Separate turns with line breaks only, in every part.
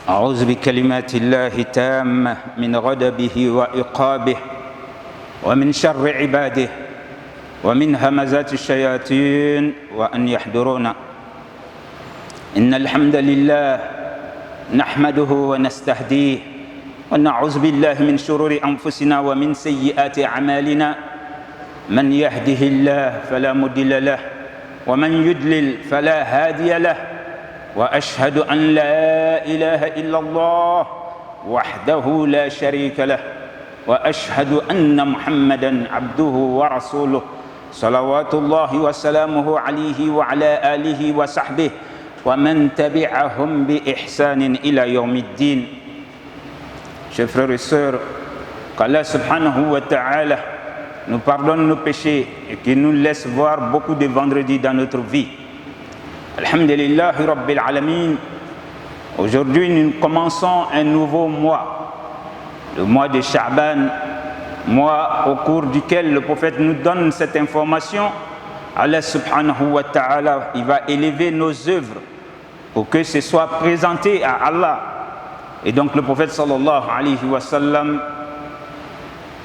أعوذ بكلمات الله التامة من غضبه وعقابه ومن شر عباده ومن همزات الشياطين وأن يحضرون. إن الحمد لله نحمده ونستهديه ونعوذ بالله من شرور أنفسنا ومن سيئات أعمالنا. من يهده الله فلا مضل له ومن يضلل فلا هادي له. وأشهد أن لا إله إلا الله وحده لا شريك له وأشهد أن محمدا عبده ورسوله صلوات الله وسلامه عليه وعلى آله وصحبه ومن تبعهم بإحسان إلى يوم الدين. Chers frères et sœurs, qu'Allah subhanahu wa ta'ala nous pardonne nos péchés et qu'il nous laisse voir beaucoup de vendredis dans notre vie. Alhamdulillah Rabbil Alamin. Aujourd'hui, nous commençons un nouveau mois, le mois de Sha'ban, mois au cours duquel le prophète nous donne cette information. Allah subhanahu wa ta'ala, il va élever nos œuvres pour que ce soit présenté à Allah. Et donc le prophète sallallahu alayhi wa sallam,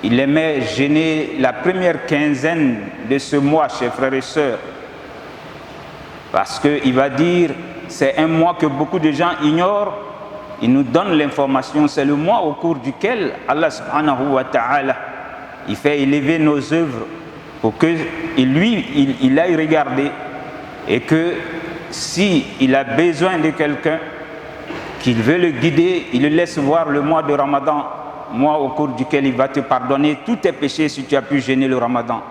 il aimait jeûner la première quinzaine de ce mois, chers frères et sœurs. Parce qu'il va dire, c'est un mois que beaucoup de gens ignorent. Il nous donne l'information, c'est le mois au cours duquel Allah subhanahu wa ta'ala, il fait élever nos œuvres pour que lui, il aille regarder et que si il a besoin de quelqu'un, qu'il veut le guider, il le laisse voir le mois de Ramadan, mois au cours duquel il va te pardonner tous tes péchés si tu as pu jeûner le Ramadan.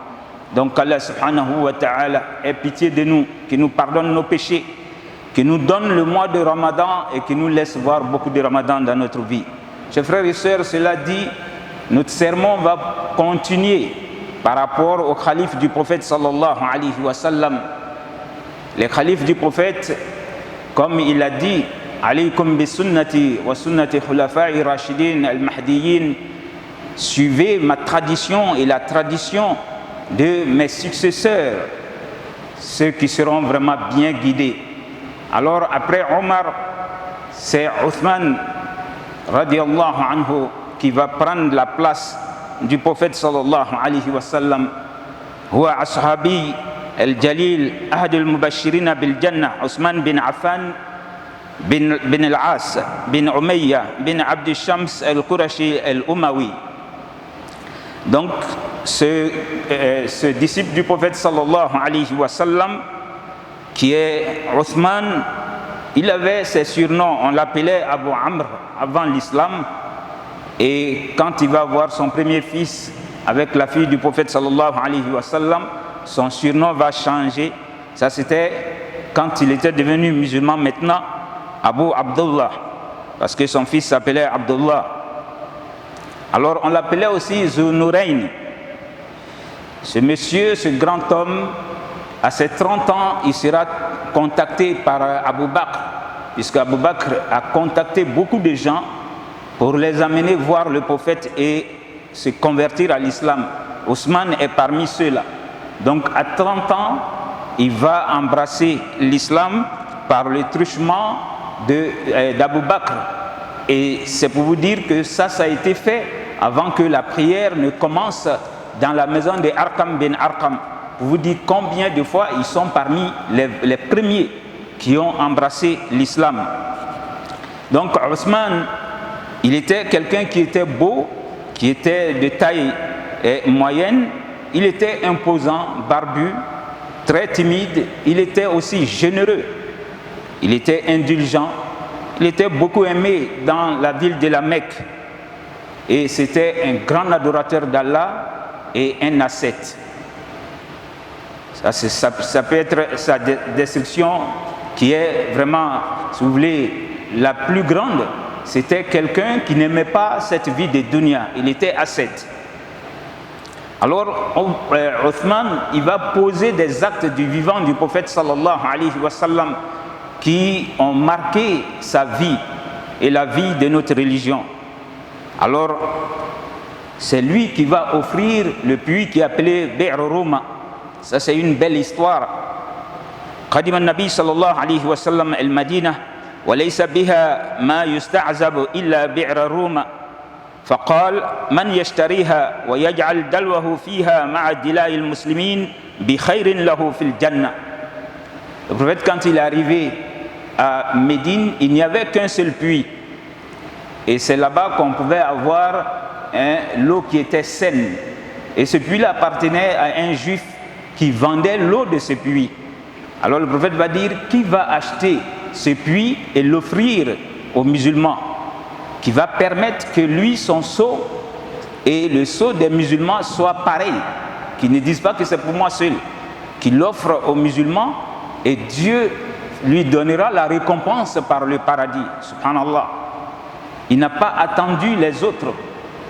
Donc Allah subhanahu wa ta'ala ait pitié de nous, qui nous pardonne nos péchés, qui nous donne le mois de Ramadan et qui nous laisse voir beaucoup de Ramadan dans notre vie. Chers frères et sœurs, cela dit, notre sermon va continuer par rapport au calife du prophète sallallahu alayhi wa sallam. Les califes du prophète, comme il a dit, alaykum bi sunnati wa sunnati khulafa'i rashidin al-mahdiyyin, suivez ma tradition et la tradition de mes successeurs, ceux qui seront vraiment bien guidés. Alors après Omar, c'est Uthman radiallahu anhu qui va prendre la place du prophète sallallahu alayhi wa sallam. Huwa ashabi al-jalil ahad al-mubashirina bil jannah Uthman bin Affan bin al-As bin Umayya bin Abd Shams al-Qurashi al-Umawi. Donc ce disciple du prophète sallallahu alayhi wa sallam, qui est Uthman, il avait ses surnoms, on l'appelait Abu Amr avant l'islam, et quand il va voir son premier fils avec la fille du prophète sallallahu alayhi wa sallam, son surnom va changer. Ça c'était quand il était devenu musulman. Maintenant Abu Abdullah, parce que son fils s'appelait Abdullah. Alors on l'appelait aussi Zunurayn. Ce monsieur, ce grand homme, à ses 30 ans, il sera contacté par Abu Bakr, puisque Abu Bakr a contacté beaucoup de gens pour les amener voir le prophète et se convertir à l'islam. Ousmane est parmi ceux-là. Donc à 30 ans, il va embrasser l'islam par le truchement d'Abu Bakr. Et c'est pour vous dire que ça a été fait avant que la prière ne commence dans la maison de Arqam bin Arqam. Pour vous dire combien de fois ils sont parmi les premiers qui ont embrassé l'islam. Donc Ousmane, il était quelqu'un qui était beau, qui était de taille moyenne, il était imposant, barbu, très timide, il était aussi généreux, il était indulgent, il était beaucoup aimé dans la ville de la Mecque. Et c'était un grand adorateur d'Allah et un ascète. Ça peut être sa description qui est vraiment, si vous voulez, la plus grande. C'était quelqu'un qui n'aimait pas cette vie de dunya. Il était ascète. Alors, Uthman, il va poser des actes du vivant du prophète sallallahu alayhi wa sallam qui ont marqué sa vie et la vie de notre religion. Alors, c'est lui qui va offrir le puits qui est appelé Bi'r Ruma. Ça, c'est une belle histoire. قدم النبي صلى الله عليه وسلم المدينة وليس بها ما يستعذب إلا بئر روما فقال من يشتريها ويجعل دلوه فيها مع دلاء المسلمين بخير له في الجنة. Le prophète, quand il est arrivé à Médine, il n'y avait qu'un seul puits. Et c'est là-bas qu'on pouvait avoir l'eau qui était saine. Et ce puits-là appartenait à un juif qui vendait l'eau de ce puits. Alors le prophète va dire, qui va acheter ce puits et l'offrir aux musulmans, qui va permettre que lui, son seau et le seau des musulmans soient pareils, qu'ils ne disent pas que c'est pour moi seul, qu'il l'offre aux musulmans et Dieu lui donnera la récompense par le paradis. Subhanallah. Il n'a pas attendu les autres.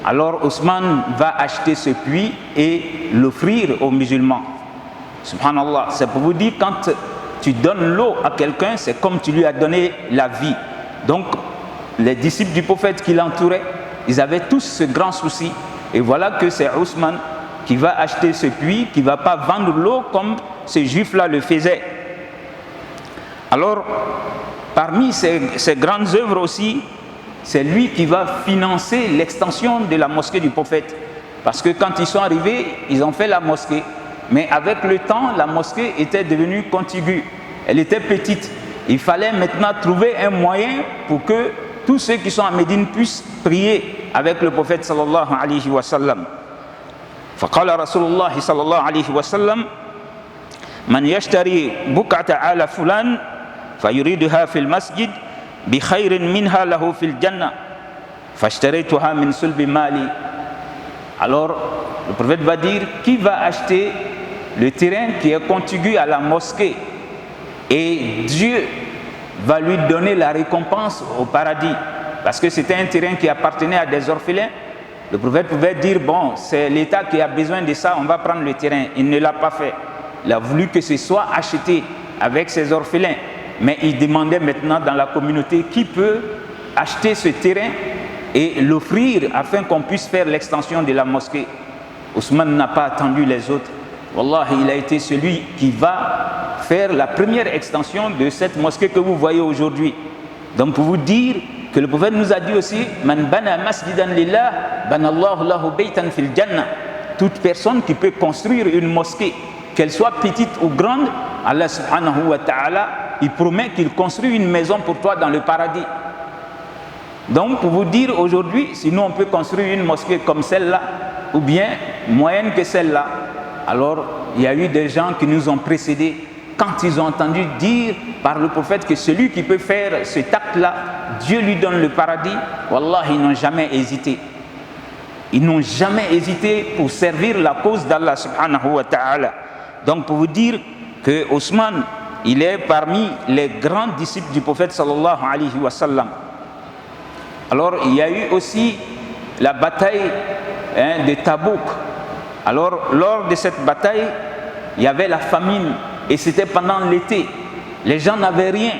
Alors Ousmane va acheter ce puits et l'offrir aux musulmans. Subhanallah. C'est pour vous dire, quand tu donnes l'eau à quelqu'un, c'est comme tu lui as donné la vie. Donc les disciples du prophète qui l'entouraient, ils avaient tous ce grand souci. Et voilà que c'est Ousmane qui va acheter ce puits, qui ne va pas vendre l'eau comme ces juifs-là le faisaient. Alors, parmi ces grandes œuvres aussi, c'est lui qui va financer l'extension de la mosquée du prophète. Parce que quand ils sont arrivés, ils ont fait la mosquée. Mais avec le temps, la mosquée était devenue contiguë. Elle était petite. Il fallait maintenant trouver un moyen pour que tous ceux qui sont à Médine puissent prier avec le prophète sallallahu alayhi wa sallam. فقال رسول الله صلى الله عليه وسلم من يشتري بقعة آل فلان فيريدها في المسجد بخير منها له في الجنة فاشتريتها من صلب مالي. Alors le prophète va dire, qui va acheter le terrain qui est contigu à la mosquée et Dieu va lui donner la récompense au paradis, parce que c'était un terrain qui appartenait à des orphelins. Le prophète pouvait dire, bon, c'est l'État qui a besoin de ça, on va prendre le terrain. Il ne l'a pas fait. Il a voulu que ce soit acheté avec ses orphelins. Mais il demandait maintenant dans la communauté qui peut acheter ce terrain et l'offrir afin qu'on puisse faire l'extension de la mosquée. Ousmane n'a pas attendu les autres. Wallah, il a été celui qui va faire la première extension de cette mosquée que vous voyez aujourd'hui. Donc pour vous dire que le prophète nous a dit aussi, Man bana masjidan lillah, banallahu lahu baytan fil jannah. Toute personne qui peut construire une mosquée, qu'elle soit petite ou grande, Allah subhanahu wa ta'ala, il promet qu'il construit une maison pour toi dans le paradis. Donc pour vous dire aujourd'hui, si nous on peut construire une mosquée comme celle-là, ou bien moyenne que celle-là, alors il y a eu des gens qui nous ont précédés. Quand ils ont entendu dire par le prophète que celui qui peut faire cet acte-là, Dieu lui donne le paradis, wallah, ils n'ont jamais hésité. Ils n'ont jamais hésité pour servir la cause d'Allah subhanahu wa ta'ala. Donc pour vous dire que Ousmane, il est parmi les grands disciples du prophète sallallahu alayhi wa sallam. Alors il y a eu aussi la bataille de Tabouk. Alors lors de cette bataille, il y avait la famine et c'était pendant l'été. Les gens n'avaient rien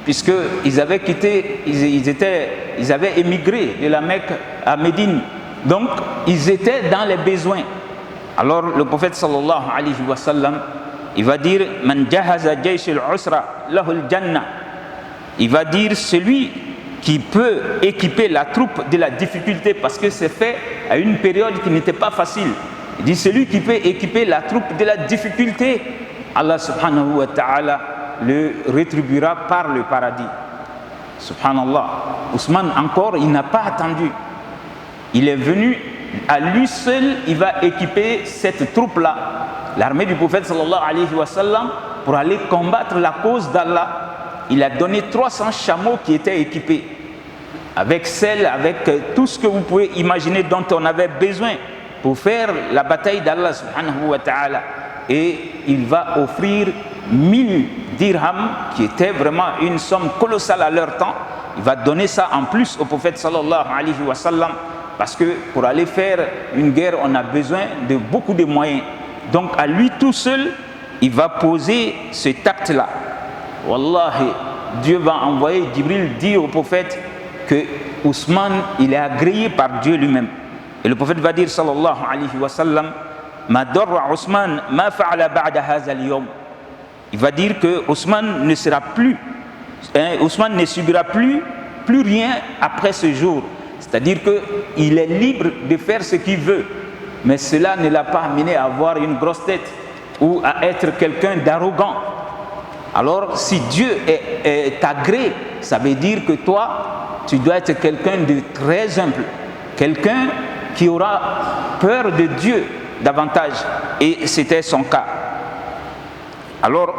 puisqu'ils avaient quitté, ils avaient émigré de la Mecque à Médine. Donc ils étaient dans les besoins. Alors le prophète sallallahu alayhi wa sallam, il va dire Man jahaza jaysh al-usra lahu al-jannah. Il va dire celui qui peut équiper la troupe de la difficulté, parce que c'est fait à une période qui n'était pas facile. Il dit celui qui peut équiper la troupe de la difficulté, Allah subhanahu wa ta'ala le rétribuera par le paradis. Subhanallah. Ousmane encore, il n'a pas attendu. Il est venu, à lui seul, il va équiper cette troupe-là, l'armée du prophète sallallahu alayhi wa sallam, pour aller combattre la cause d'Allah. Il a donné 300 chameaux qui étaient équipés, avec sel, avec tout ce que vous pouvez imaginer dont on avait besoin pour faire la bataille d'Allah subhanahu wa ta'ala. Et il va offrir 1000 dirhams, qui était vraiment une somme colossale à leur temps. Il va donner ça en plus au prophète sallallahu alayhi wa sallam, parce que pour aller faire une guerre, on a besoin de beaucoup de moyens. Donc à lui tout seul, il va poser cet acte-là. Wallahi, Dieu va envoyer Jibril dire au prophète que Ousmane, il est agréé par Dieu lui-même. Et le prophète va dire sallallahu alayhi wa sallam, Ma darra Ousmane ma fa'ala ba'da hadha al-yawm. Il va dire que Ousmane ne sera plus Ousmane ne subira plus rien après ce jour. C'est-à-dire qu'il est libre de faire ce qu'il veut. Mais cela ne l'a pas amené à avoir une grosse tête ou à être quelqu'un d'arrogant. Alors, si Dieu est agréé, ça veut dire que toi, tu dois être quelqu'un de très humble, quelqu'un qui aura peur de Dieu davantage. Et c'était son cas. Alors,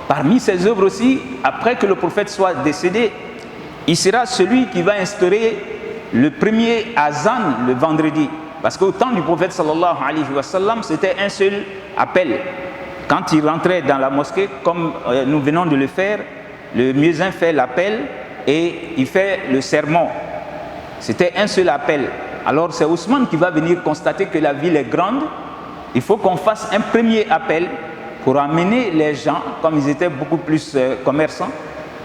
parmi ses œuvres aussi, après que le prophète soit décédé, il sera celui qui va instaurer le premier azan le vendredi. Parce qu'au temps du prophète sallallahu alayhi wa sallam, c'était un seul appel. Quand il rentrait dans la mosquée, comme nous venons de le faire, le muezzin fait l'appel et il fait le sermon. C'était un seul appel. Alors c'est Ousmane qui va venir constater que la ville est grande. Il faut qu'on fasse un premier appel pour amener les gens, comme ils étaient beaucoup plus commerçants,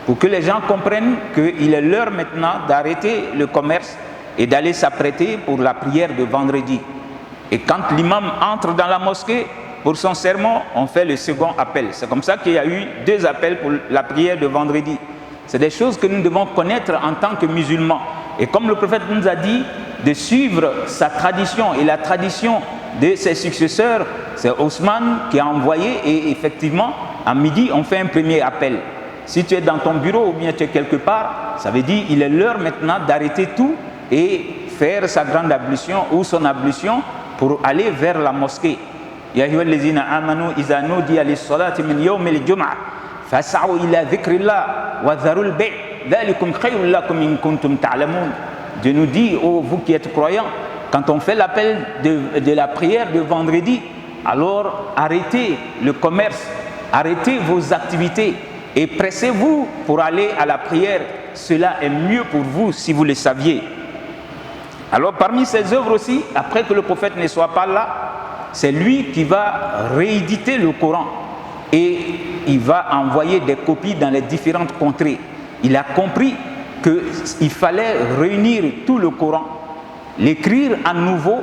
pour que les gens comprennent qu'il est l'heure maintenant d'arrêter le commerce et d'aller s'apprêter pour la prière de vendredi. Et quand l'imam entre dans la mosquée pour son sermon, on fait le second appel. C'est comme ça qu'il y a eu 2 appels pour la prière de vendredi. C'est des choses que nous devons connaître en tant que musulmans. Et comme le prophète nous a dit de suivre sa tradition et la tradition de ses successeurs, c'est Ousmane qui a envoyé et effectivement, à midi, on fait un premier appel. Si tu es dans ton bureau ou bien tu es quelque part, ça veut dire qu'il est l'heure maintenant d'arrêter tout et faire sa grande ablution ou son ablution pour aller vers la mosquée. Ya ayyuhallazina amanu idha nudiya lis-salati min yawmil jum'ah fas'au ila dhikrillah wa dharul bay' dhalikum khayrun lakum in kuntum ta'lamun. Dieu nous dit, oh vous qui êtes croyants, quand on fait l'appel de la prière de vendredi, alors arrêtez le commerce, arrêtez vos activités et pressez-vous pour aller à la prière. Cela est mieux pour vous si vous le saviez. Alors parmi ses œuvres aussi, après que le prophète ne soit pas là, c'est lui qui va rééditer le Coran et il va envoyer des copies dans les différentes contrées. Il a compris qu'il fallait réunir tout le Coran, l'écrire à nouveau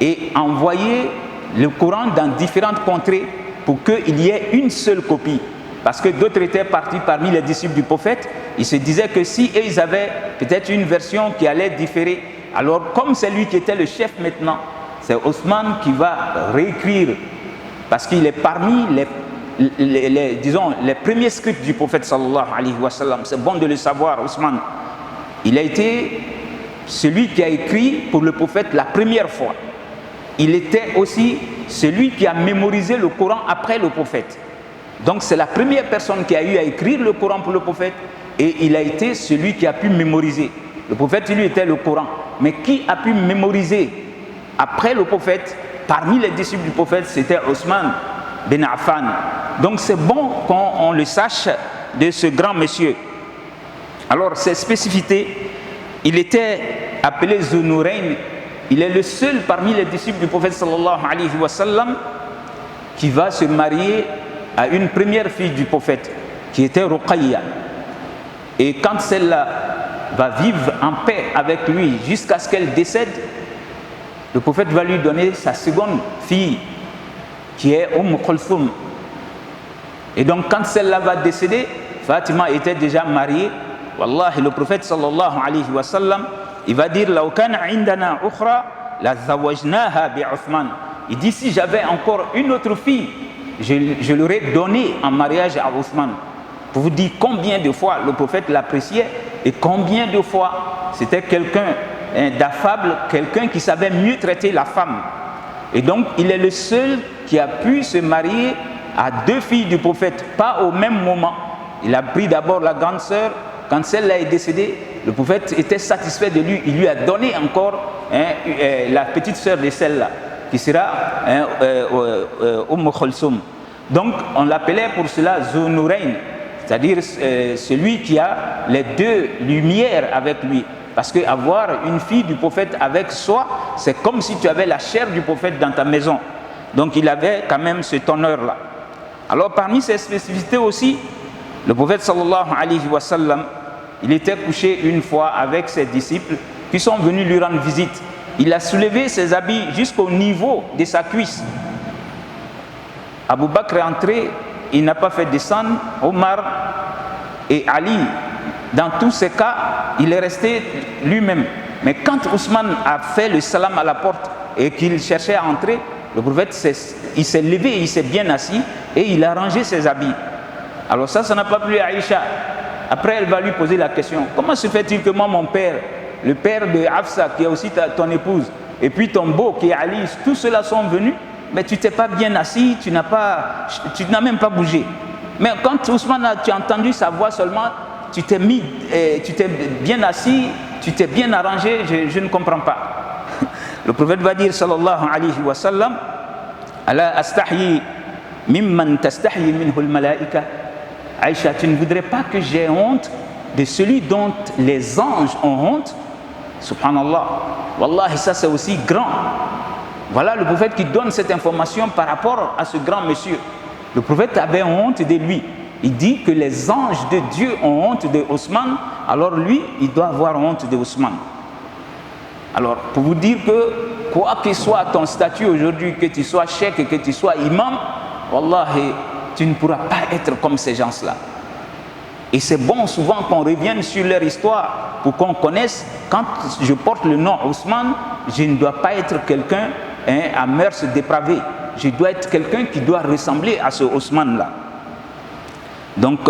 et envoyer le Coran dans différentes contrées pour qu'il y ait une seule copie. Parce que d'autres étaient partis parmi les disciples du prophète, ils se disaient que si ils avaient peut-être une version qui allait différer, alors comme c'est lui qui était le chef maintenant, c'est Ousmane qui va réécrire, parce qu'il est parmi les premiers scripts du prophète sallallahu alayhi wa sallam. C'est bon de le savoir, Ousmane. Il a été celui qui a écrit pour le prophète la première fois. Il était aussi celui qui a mémorisé le Coran après le prophète. Donc c'est la première personne qui a eu à écrire le Coran pour le prophète et il a été celui qui a pu mémoriser. Le prophète, lui, était le Coran. Mais qui a pu mémoriser après le prophète, parmi les disciples du prophète, c'était Ousmane bin Affan. Donc c'est bon qu'on le sache de ce grand monsieur. Alors ses spécificités, il était appelé Zunurayn. Il est le seul parmi les disciples du prophète sallallahu alayhi wa sallam qui va se marier à une première fille du prophète qui était Ruqayya. Et quand celle-là va vivre en paix avec lui jusqu'à ce qu'elle décède, le prophète va lui donner sa seconde fille qui est Kulthum. Et donc quand celle-là va décéder, Fatima était déjà mariée. Wallahi, le prophète sallallahu alayhi wa sallam, il va dire law kana indana ukhra la zawajnaha bi Uthman. Il dit si j'avais encore une autre fille, je l'aurais donnée en mariage à Ousmane. Pour vous dire combien de fois le prophète l'appréciait et combien de fois c'était quelqu'un d'affable, quelqu'un qui savait mieux traiter la femme. Et donc il est le seul qui a pu se marier à 2 filles du prophète, pas au même moment. Il a pris d'abord la grande sœur. Quand celle-là est décédée, le prophète était satisfait de lui. Il lui a donné encore la petite sœur de celle-là, qui sera Kulthum. Donc on l'appelait pour cela Zunurayn, c'est-à-dire celui qui a les 2 lumières avec lui. Parce qu'avoir une fille du prophète avec soi, c'est comme si tu avais la chair du prophète dans ta maison. Donc il avait quand même cet honneur-là. Alors parmi ses spécificités aussi, le prophète sallallahu alayhi wa sallam, il était couché une fois avec ses disciples qui sont venus lui rendre visite. Il a soulevé ses habits jusqu'au niveau de sa cuisse. Abu Bakr est entré, il n'a pas fait descendre. Omar Et Ali, dans tous ces cas, il est resté lui-même. Mais quand Ousmane a fait le salam à la porte et qu'il cherchait à entrer, le prophète il s'est levé, il s'est bien assis et il a rangé ses habits. Alors ça n'a pas plu à Aïcha. Après, elle va lui poser la question: comment se fait-il que moi, mon père, le père de Hafsa, qui est aussi ton épouse, et puis ton beau qui est Ali, tous ceux-là sont venus, mais tu t'es pas bien assis, tu n'as même pas bougé. Mais quand Ousmane, tu as entendu sa voix seulement, tu t'es bien assis, tu t'es bien arrangé, je ne comprends pas. Le prophète va dire, sallallahu alayhi wa sallam: ala astahyi mimman tastahyi minhu al-malaika. Aïcha, tu ne voudrais pas que j'ai honte de celui dont les anges ont honte? Subhanallah. Wallahi, ça c'est aussi grand. Voilà le prophète qui donne cette information par rapport à ce grand monsieur. Le prophète avait honte de lui. Il dit que les anges de Dieu ont honte de Ousmane, alors lui, il doit avoir honte de Ousmane. Alors, pour vous dire que, quoi que soit ton statut aujourd'hui, que tu sois cheikh, que tu sois imam, wallahi, tu ne pourras pas être comme ces gens-là. Et c'est bon souvent qu'on revienne sur leur histoire pour qu'on connaisse. Quand je porte le nom Ousmane, je ne dois pas être quelqu'un à mœurs dépravées. Je dois être quelqu'un qui doit ressembler à ce Ousmane-là. Donc,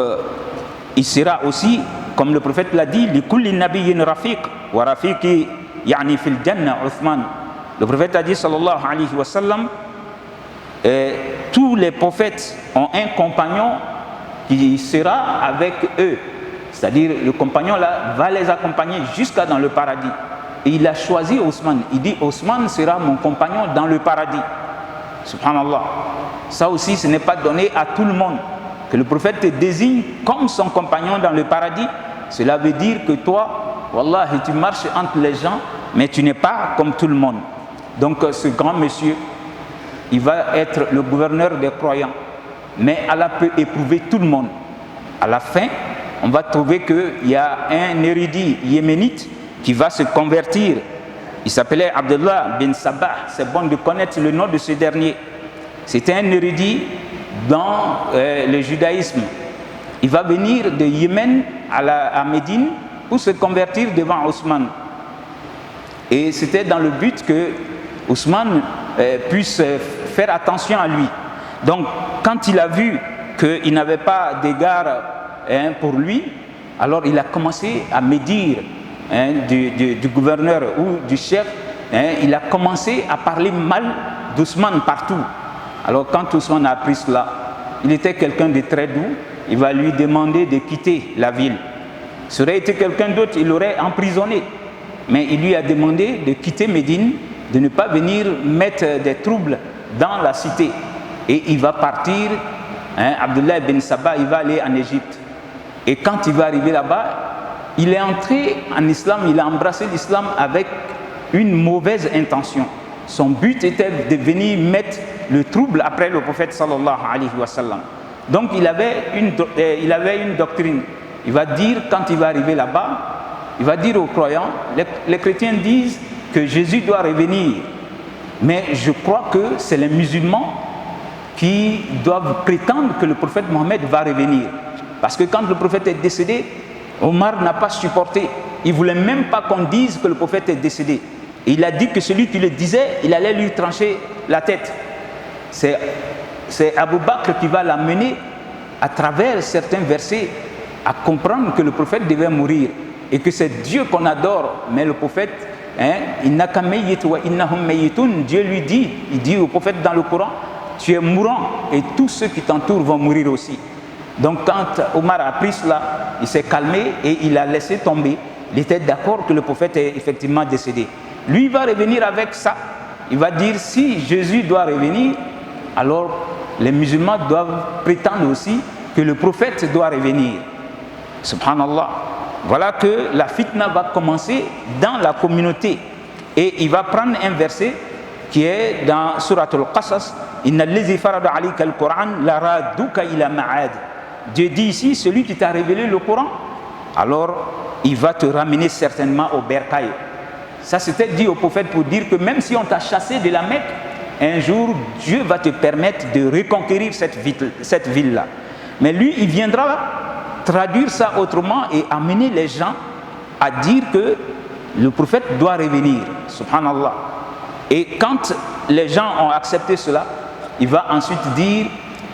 il sera aussi, comme le prophète l'a dit, likulli nabiyyin rafiq wa rafiqi yani fil janna Ousmane. Le prophète a dit, sallallahu alayhi wa sallam, tous les prophètes ont un compagnon qui sera avec eux. C'est-à-dire, le compagnon là va les accompagner jusqu'à dans le paradis. Et il a choisi Ousmane. Il dit, Ousmane sera mon compagnon dans le paradis. Subhanallah. Ça aussi, ce n'est pas donné à tout le monde. Que le prophète te désigne comme son compagnon dans le paradis, cela veut dire que toi, wallahi, tu marches entre les gens, mais tu n'es pas comme tout le monde. Donc ce grand monsieur, il va être le gouverneur des croyants, mais Allah peut éprouver tout le monde. À la fin, on va trouver qu'il y a un érudit yéménite qui va se convertir. Il s'appelait Abdullah bin Sabah. C'est bon de connaître le nom de ce dernier. C'était un érudit dans le judaïsme. Il va venir de Yémen à Médine pour se convertir devant Ousmane. Et c'était dans le but que Ousmane puisse faire attention à lui. Donc, quand il a vu qu'il n'avait pas d'égard pour lui, alors il a commencé à médire du gouverneur ou du chef. Il a commencé à parler mal d'Ousmane partout. Alors quand Ousmane a appris cela, il était quelqu'un de très doux, il va lui demander de quitter la ville. Ça aurait été quelqu'un d'autre, il l'aurait emprisonné. Mais il lui a demandé de quitter Médine, de ne pas venir mettre des troubles dans la cité. Et il va partir, Abdullah bin Sabah, il va aller en Égypte. Et quand il va arriver là-bas, il est entré en islam, il a embrassé l'islam avec une mauvaise intention. Son but était de venir mettre le trouble après le prophète sallallahu alayhi wa sallam. Donc il avait une doctrine. Il va dire, quand il va arriver là-bas, il va dire aux croyants, les chrétiens disent que Jésus doit revenir. Mais je crois que c'est les musulmans qui doivent prétendre que le prophète Mohammed va revenir. Parce que quand le prophète est décédé, Omar n'a pas supporté. Il ne voulait même pas qu'on dise que le prophète est décédé. Et il a dit que celui qui le disait, il allait lui trancher la tête. C'est Abu Bakr qui va l'amener à travers certains versets à comprendre que le prophète devait mourir et que c'est Dieu qu'on adore, mais le prophète, innaka mayyit wa innahum mayyitun, Dieu lui dit, il dit au prophète dans le Coran, tu es mourant et tous ceux qui t'entourent vont mourir aussi. Donc quand Omar a appris cela, il s'est calmé et il a laissé tomber. Il était d'accord que le prophète est effectivement décédé. Lui, il va revenir avec ça. Il va dire, si Jésus doit revenir, alors les musulmans doivent prétendre aussi que le prophète doit revenir. Subhanallah. Voilà que la fitna va commencer dans la communauté. Et il va prendre un verset qui est dans Surat al-Qasas. Inna allazi farada alayka al-Qur'an la raduka ila ma'ad. Dieu dit ici, celui qui t'a révélé le Coran, alors il va te ramener certainement au bercail. Ça c'était dit au prophète pour dire que même si on t'a chassé de la Mecque, un jour Dieu va te permettre de reconquérir cette ville-là. Mais lui, il viendra traduire ça autrement et amener les gens à dire que le prophète doit revenir, subhanallah. Et quand les gens ont accepté cela, il va ensuite dire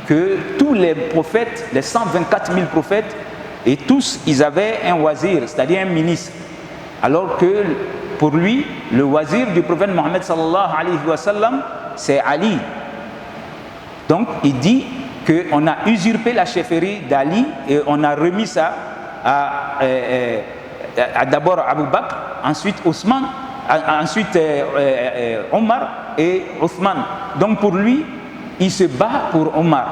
que tous les prophètes, les 124 000 prophètes, et tous, ils avaient un wazir, c'est-à-dire un ministre. Alors que pour lui, le wazir du prophète Mohammed sallallahu alayhi wa sallam, c'est Ali. Donc il dit qu'on a usurpé la chefferie d'Ali et on a remis ça à d'abord Abu Bakr, ensuite Ousmane, ensuite Omar et Othman. Donc pour lui, il se bat pour Omar,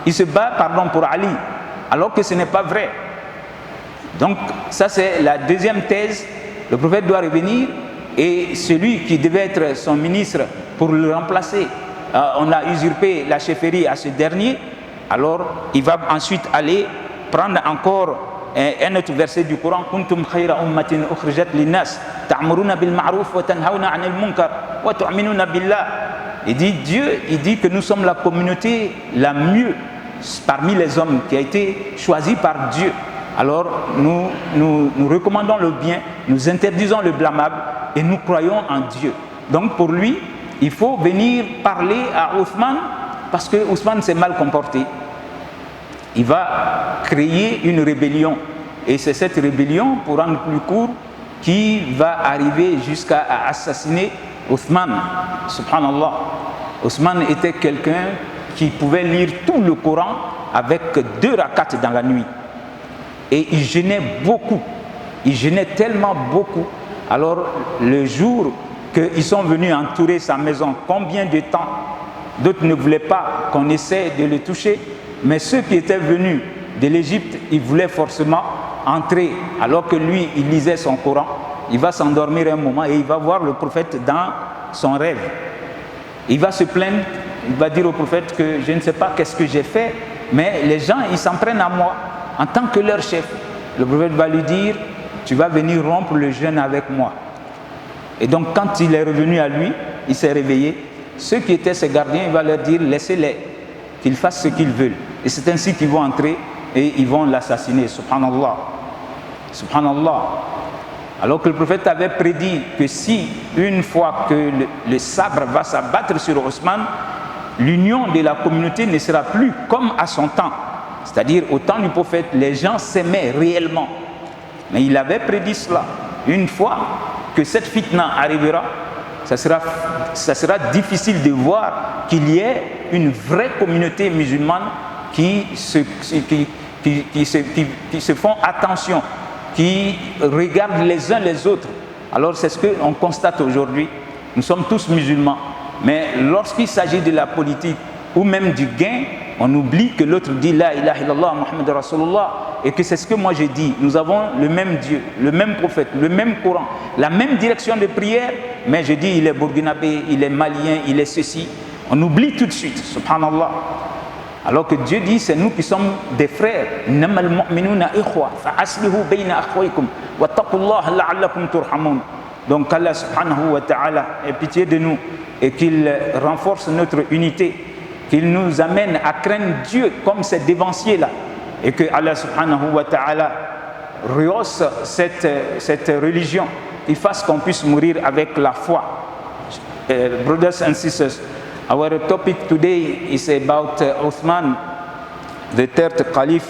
il se bat pour Ali, alors que ce n'est pas vrai. Donc ça c'est la deuxième thèse. Le prophète doit revenir et celui qui devait être son ministre pour le remplacer, on a usurpé la chefferie à ce dernier. Alors il va ensuite aller prendre encore un autre verset du Coran: Kuntum khayra ummatin ukhrijat linnas ta'muruna bil ma'ruf wa tanhauna 'anil munkar wa tu'minuna billah. Il dit que nous sommes la communauté la mieux parmi les hommes qui a été choisie par Dieu. Alors nous recommandons le bien, nous interdisons le blâmable et nous croyons en Dieu. Donc pour lui, il faut venir parler à Othman parce que Othman s'est mal comporté. Il va créer une rébellion et c'est cette rébellion, pour rendre plus court, qui va arriver jusqu'à assassiner Othman. Subhanallah. Othman était quelqu'un qui pouvait lire tout le Coran avec 2 rakats dans la nuit. Et il jeûnait beaucoup, il jeûnait tellement beaucoup. Alors le jour qu'ils sont venus entourer sa maison, combien de temps? D'autres ne voulaient pas qu'on essaie de le toucher, mais ceux qui étaient venus de l'Égypte, ils voulaient forcément entrer, alors que lui, il lisait son Coran. Il va s'endormir un moment et il va voir le prophète dans son rêve. Il va se plaindre, il va dire au prophète que je ne sais pas qu'est-ce que j'ai fait, mais les gens, ils s'en prennent à moi en tant que leur chef. Le prophète va lui dire: tu vas venir rompre le jeûne avec moi. Et donc quand il est revenu à lui, il s'est réveillé. Ceux qui étaient ses gardiens, il va leur dire: laissez-les, qu'ils fassent ce qu'ils veulent. Et c'est ainsi qu'ils vont entrer et ils vont l'assassiner. Subhanallah. Subhanallah. Alors que le prophète avait prédit que si une fois que le sabre va s'abattre sur Othman, l'union de la communauté ne sera plus comme à son temps. C'est-à-dire au temps du prophète, les gens s'aimaient réellement. Mais il avait prédit cela. Une fois que cette fitna arrivera, ça sera difficile de voir qu'il y ait une vraie communauté musulmane qui se font attention, qui regardent les uns les autres. Alors c'est ce qu'on constate aujourd'hui. Nous sommes tous musulmans, mais lorsqu'il s'agit de la politique ou même du gain, on oublie que l'autre dit La ilaha illallah Muhammad Rasulullah, et que c'est ce que moi j'ai dit. Nous avons le même Dieu, le même prophète, le même Coran, la même direction de prière, mais je dis il est burkinabé, il est malien, il est ceci. On oublie tout de suite, subhanallah. Alors que Dieu dit, c'est nous qui sommes des frères. Donc Allah subhanahu wa ta'ala ait pitié de nous et qu'il renforce notre unité, qu'il nous amène à craindre Dieu comme ces dévanciers-là, et que Allah subhanahu wa ta'ala rehausse cette religion, qu'il fasse qu'on puisse mourir avec la foi. Brothers and sisters, our topic today is about Uthman, the third caliph